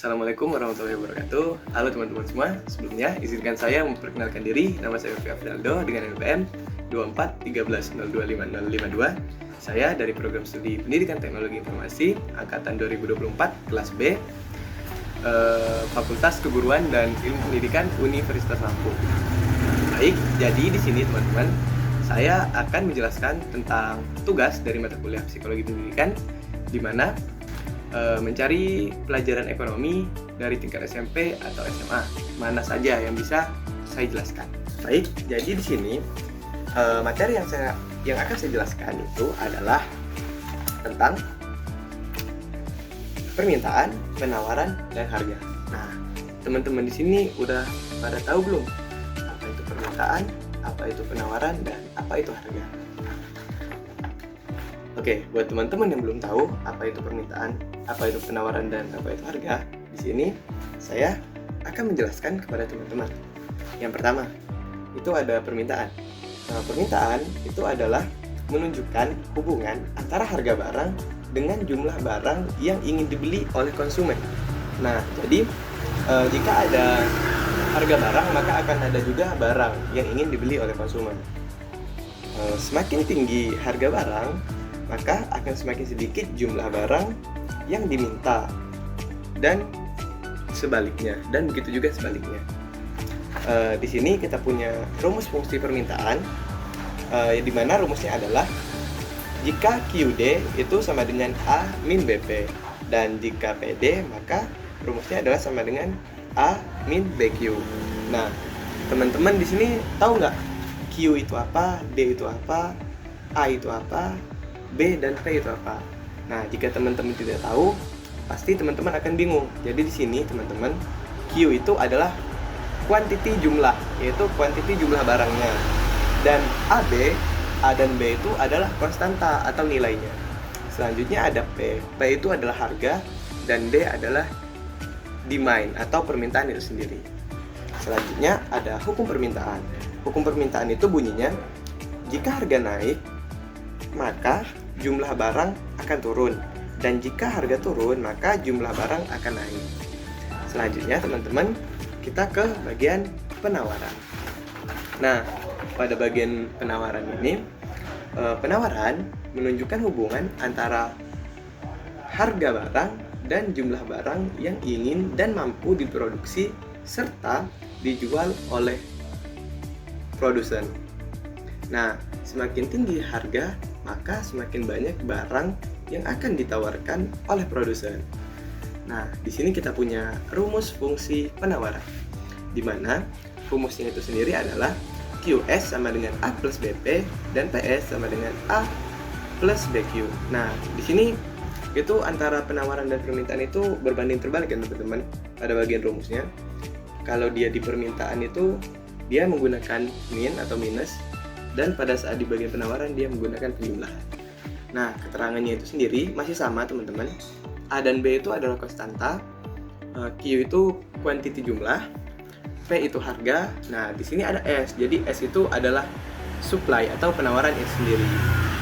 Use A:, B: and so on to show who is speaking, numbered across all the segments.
A: Assalamualaikum warahmatullahi wabarakatuh. Halo teman-teman semua. Sebelumnya izinkan saya memperkenalkan diri. Nama saya Yofi Afdaldo dengan NPM 2413025052. Saya dari program studi Pendidikan Teknologi Informasi angkatan 2024 kelas B, Fakultas Keguruan dan Ilmu Pendidikan Universitas Lampung. Baik, jadi di sini teman-teman, saya akan menjelaskan tentang tugas dari mata kuliah Psikologi Pendidikan, di mana mencari pelajaran ekonomi dari tingkat SMP atau SMA, mana saja yang bisa saya jelaskan. Baik, jadi di sini materi yang akan saya jelaskan itu adalah tentang permintaan, penawaran, dan harga. Nah, teman-teman di sini udah pada tahu belum apa itu permintaan, apa itu penawaran, dan apa itu harga? Oke, buat teman-teman yang belum tahu apa itu permintaan, apa itu penawaran, dan apa itu harga, di sini saya akan menjelaskan kepada teman-teman. Yang pertama, itu ada permintaan. Nah, permintaan itu adalah menunjukkan hubungan antara harga barang dengan jumlah barang yang ingin dibeli oleh konsumen. Nah, jadi jika ada harga barang, maka akan ada juga barang yang ingin dibeli oleh konsumen. Semakin tinggi harga barang, maka akan semakin sedikit jumlah barang yang diminta, dan sebaliknya, dan begitu juga sebaliknya. Di sini kita punya rumus fungsi permintaan, di mana rumusnya adalah jika QD itu sama dengan A min BP, dan jika PD maka rumusnya adalah sama dengan A min BQ. Nah, teman-teman di sini tahu nggak Q itu apa, D itu apa, A itu apa, B dan P itu apa? Nah, jika teman-teman tidak tahu, pasti teman-teman akan bingung. Jadi di sini teman-teman, Q itu adalah quantity jumlah, yaitu quantity jumlah barangnya. Dan A dan B itu adalah konstanta atau nilainya. Selanjutnya ada P. P itu adalah harga, dan D adalah demand atau permintaan itu sendiri. Selanjutnya ada hukum permintaan. Hukum permintaan itu bunyinya, jika harga naik, maka jumlah barang akan turun, dan jika harga turun, maka jumlah barang akan naik. Selanjutnya teman-teman, kita ke bagian penawaran. Nah, pada bagian penawaran ini, penawaran menunjukkan hubungan antara harga barang dan jumlah barang yang ingin dan mampu diproduksi serta dijual oleh produsen. Nah, semakin tinggi harga, maka semakin banyak barang yang akan ditawarkan oleh produsen. Nah, di sini kita punya rumus fungsi penawaran, di mana rumusnya itu sendiri adalah QS sama dengan A plus BP, dan PS sama dengan A plus BQ. Nah, di sini itu antara penawaran dan permintaan itu berbanding terbalik kan teman-teman pada bagian rumusnya. Kalau dia di permintaan itu dia menggunakan min atau minus, dan pada saat di bagian penawaran dia menggunakan penjumlahan. Nah, keterangannya itu sendiri masih sama teman-teman. A dan B itu adalah konstanta, Q itu quantity jumlah, P itu harga. Nah, di sini ada S. Jadi S itu adalah supply atau penawaran itu sendiri.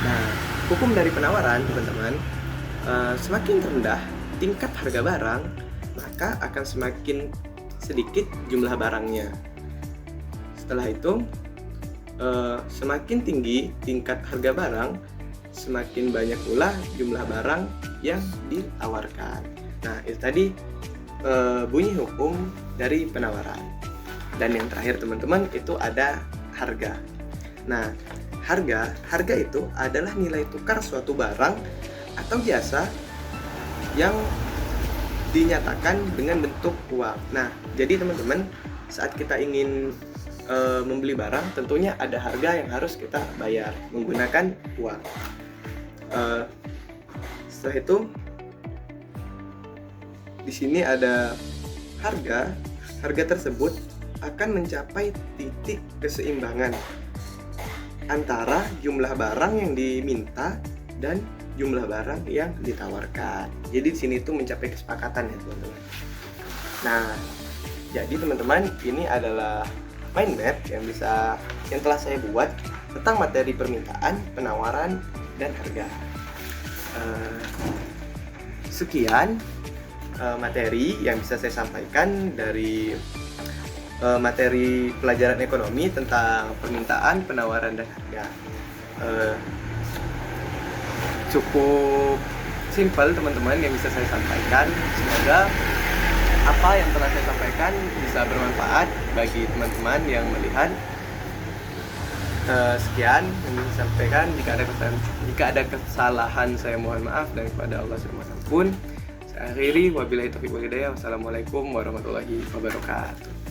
A: Nah, hukum dari penawaran teman-teman, semakin rendah tingkat harga barang, maka akan semakin sedikit jumlah barangnya. Setelah itu, semakin tinggi tingkat harga barang, semakin banyak pula jumlah barang yang ditawarkan. Nah, itu tadi bunyi hukum dari penawaran. Dan yang terakhir teman-teman, itu ada harga. Nah, harga itu adalah nilai tukar suatu barang atau jasa yang dinyatakan dengan bentuk uang. Nah, jadi teman-teman, saat kita ingin membeli barang, tentunya ada harga yang harus kita bayar menggunakan uang. Setelah itu, di sini ada harga. Harga tersebut akan mencapai titik keseimbangan antara jumlah barang yang diminta dan jumlah barang yang ditawarkan. Jadi di sini itu mencapai kesepakatan ya teman-teman. Nah, jadi teman-teman, ini adalah mind map yang telah saya buat tentang materi permintaan, penawaran, dan harga. Sekian materi yang bisa saya sampaikan dari materi pelajaran ekonomi tentang permintaan, penawaran, dan harga. Cukup simpel teman-teman yang bisa saya sampaikan. Semoga apa yang telah saya sampaikan bisa bermanfaat bagi teman-teman yang melihat. Sekian yang bisa saya sampaikan. Jika ada kesalahan saya mohon maaf, dan kepada Allah saya mohon ampun. Saya akhiri, wabillahi taufiq wal hidayah. Wassalamualaikum warahmatullahi wabarakatuh.